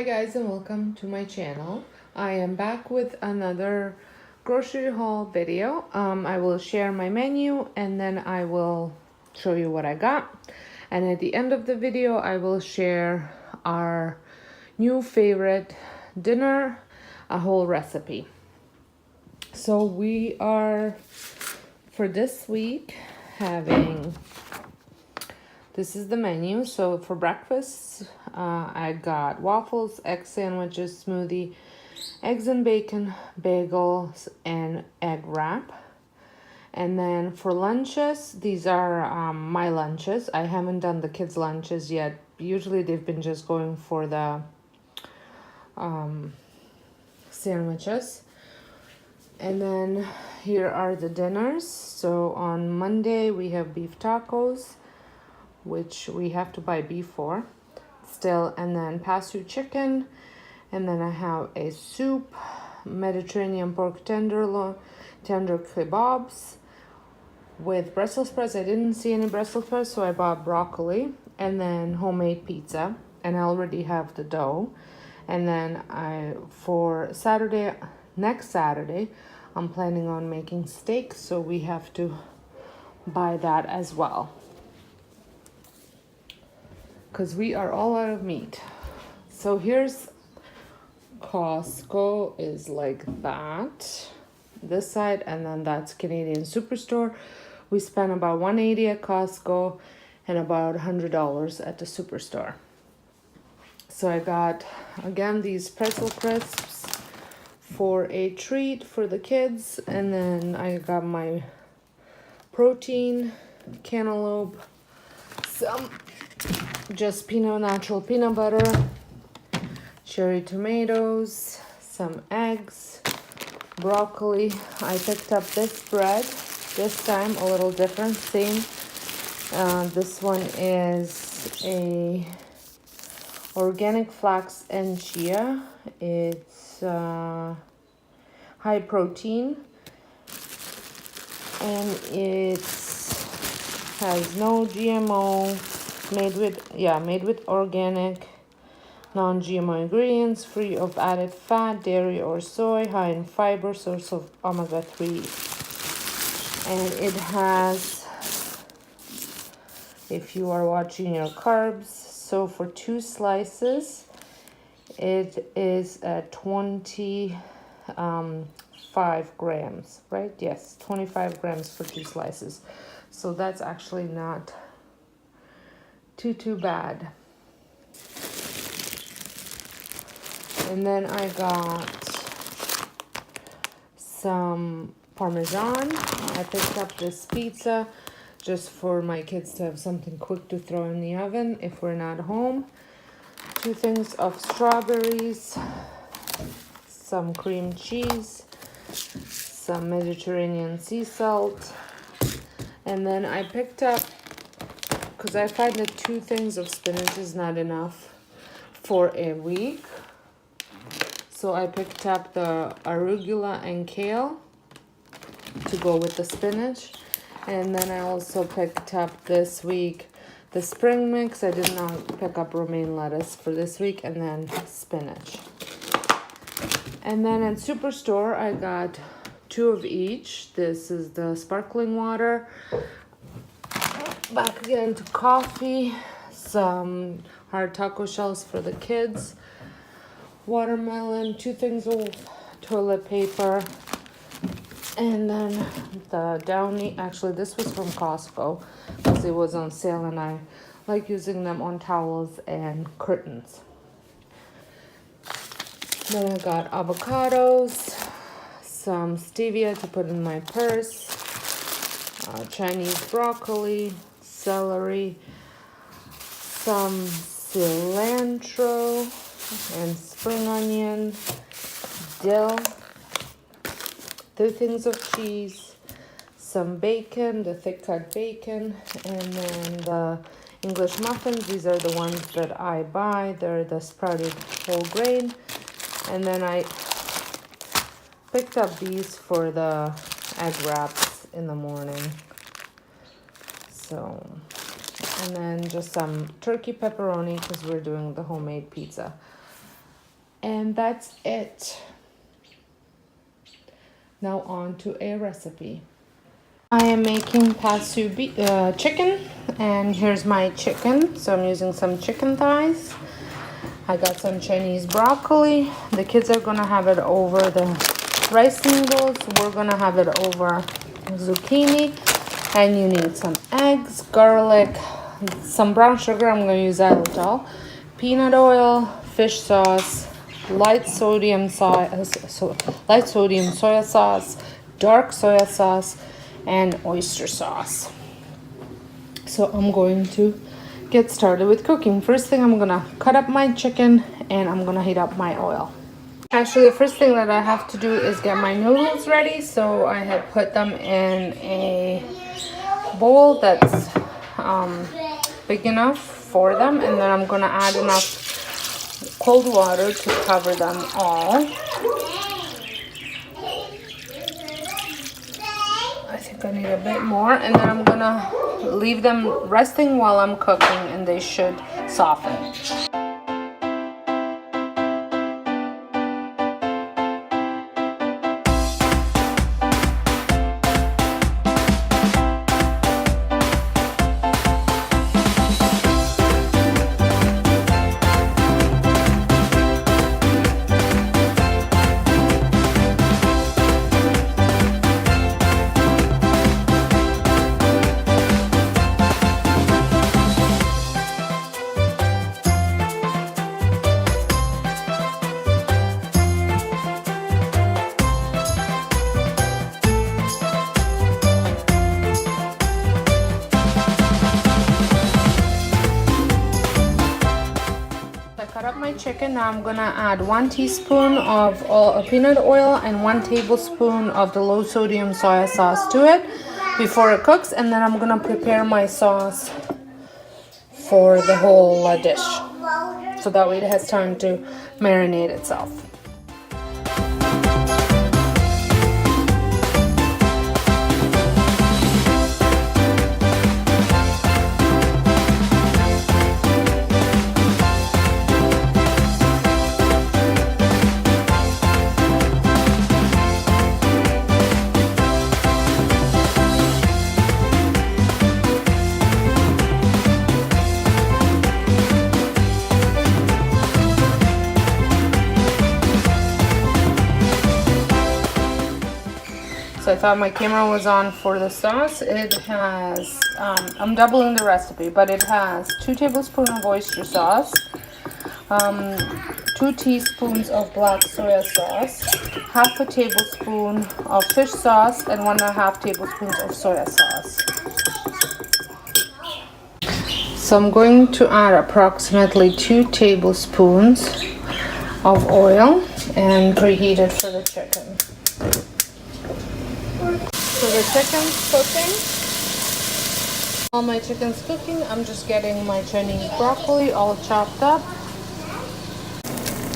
Hi guys and welcome to my channel. I am back with another grocery haul video. I will share my menu and then I will show you what I got. And at the end of the video, I will share our new favorite dinner, a whole recipe. So we are, for this week, having, this is the menu. So for breakfast, I got waffles, egg sandwiches, smoothie, eggs and bacon, bagels, and egg wrap. And then for lunches, these are my lunches. I haven't done the kids' lunches yet. Usually they've been just going for the sandwiches. And then here are the dinners. So on Monday we have beef tacos, which we have to buy beef for still, and then pastu chicken, and then I have a soup, Mediterranean pork tender kebabs with Brussels sprouts. I didn't see any Brussels sprouts, so I bought broccoli, and then homemade pizza, and I already have the dough. And then for Saturday, next Saturday, I'm planning on making steak, so we have to buy that as well, because we are all out of meat. So here's Costco, is like that, this side, and then that's Canadian Superstore. We spent about $180 at Costco and about $100 at the Superstore. So I got, again, these pretzel crisps for a treat for the kids, and then I got my protein, cantaloupe, some just natural peanut butter, cherry tomatoes, some eggs, broccoli. I picked up this bread, this time a little different, same. This one is a organic flax and chia. It's high protein, and it has no GMO, made with organic, non-GMO ingredients, free of added fat, dairy, or soy, high in fiber, source of omega-3. And it has, if you are watching your carbs, so for 2 slices, it is at 25 grams, right? Yes, 25 grams for 2 slices. So that's actually not too bad. And then I got some Parmesan. I picked up this pizza just for my kids to have something quick to throw in the oven if we're not home. 2 things of strawberries, some cream cheese, some Mediterranean sea salt. And then I picked up, because I find that 2 things of spinach is not enough for a week. So I picked up the arugula and kale to go with the spinach. And then I also picked up this week the spring mix. I did not pick up romaine lettuce for this week, and then spinach. And then at Superstore, I got 2 of each. This is the sparkling water. Back again to coffee, some hard taco shells for the kids, watermelon, 2 things of toilet paper, and then the Downy. Actually, this was from Costco because it was on sale, and I like using them on towels and curtains. Then I got avocados, some stevia to put in my purse, Chinese broccoli, celery, some cilantro and spring onion, dill, 2 things of cheese, some bacon, the thick cut bacon, and then the English muffins. These are the ones that I buy. They're the sprouted whole grain. And then I picked up these for the egg wraps in the morning. So, and then just some turkey pepperoni because we're doing the homemade pizza. And that's it. Now on to a recipe. I am making pasu chicken, and here's my chicken. So I'm using some chicken thighs. I got some Chinese broccoli. The kids are gonna have it over the rice noodles. We're gonna have it over zucchini. And you need some eggs, garlic, some brown sugar. I'm gonna use xylitol, peanut oil, fish sauce, light sodium soya sauce, dark soya sauce, and oyster sauce. So I'm going to get started with cooking. First thing, I'm gonna cut up my chicken and I'm gonna heat up my oil. Actually, the first thing that I have to do is get my noodles ready. So I have put them in a bowl that's big enough for them, and then I'm gonna add enough cold water to cover them all. I think I need a bit more, and then I'm gonna leave them resting while I'm cooking, and they should soften. Chicken. Now I'm gonna add 1 teaspoon of peanut oil and 1 tablespoon of the low sodium soy sauce to it before it cooks, and then I'm gonna prepare my sauce for the whole dish, so that way it has time to marinate itself. So I thought my camera was on for the sauce. It has, I'm doubling the recipe, but it has 2 tablespoons of oyster sauce, 2 teaspoons of black soya sauce, half a tablespoon of fish sauce, and 1.5 tablespoons of soya sauce. So I'm going to add approximately 2 tablespoons of oil and preheat it for the chicken. So the chicken's cooking. While my chicken's cooking, I'm just getting my Chinese broccoli all chopped up.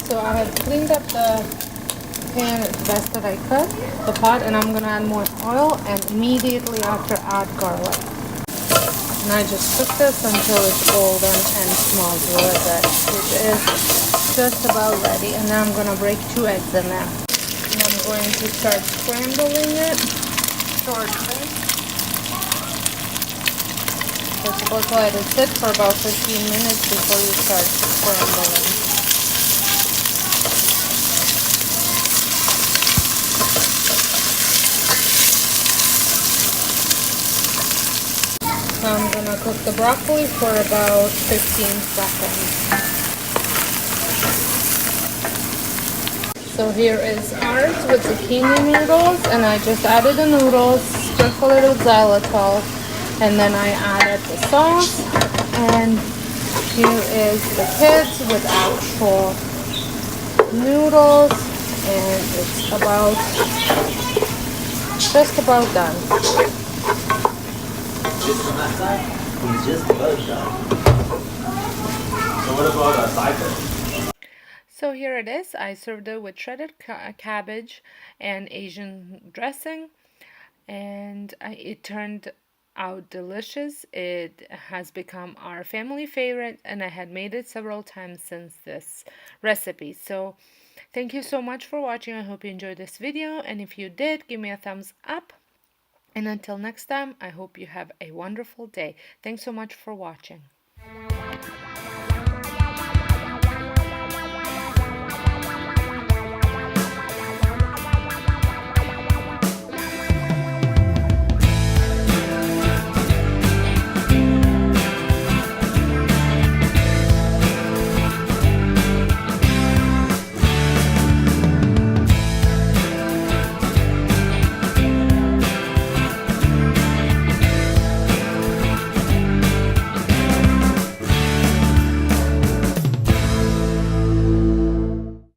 So I have cleaned up the pan as best that I could, the pot, and I'm gonna add more oil and immediately after add garlic. And I just cook this until it's golden and smells really good, which is just about ready. And now I'm gonna break 2 eggs in there. And I'm going to start scrambling it. Shortly. You're supposed to let it sit for about 15 minutes before you start scrambling. So I'm gonna cook the broccoli for about 15 seconds. So here is ours with zucchini noodles, and I just added the noodles, sprinkled it with xylitol, and then I added the sauce. And here is the kids with actual noodles, and it's just about done. It's just about done. So what about a side dish? So here it is. I served it with shredded cabbage and Asian dressing, and it turned out delicious. It has become our family favorite, and I had made it several times since this recipe. So thank you so much for watching. I hope you enjoyed this video, and if you did, give me a thumbs up. And until next time, I hope you have a wonderful day. Thanks so much for watching.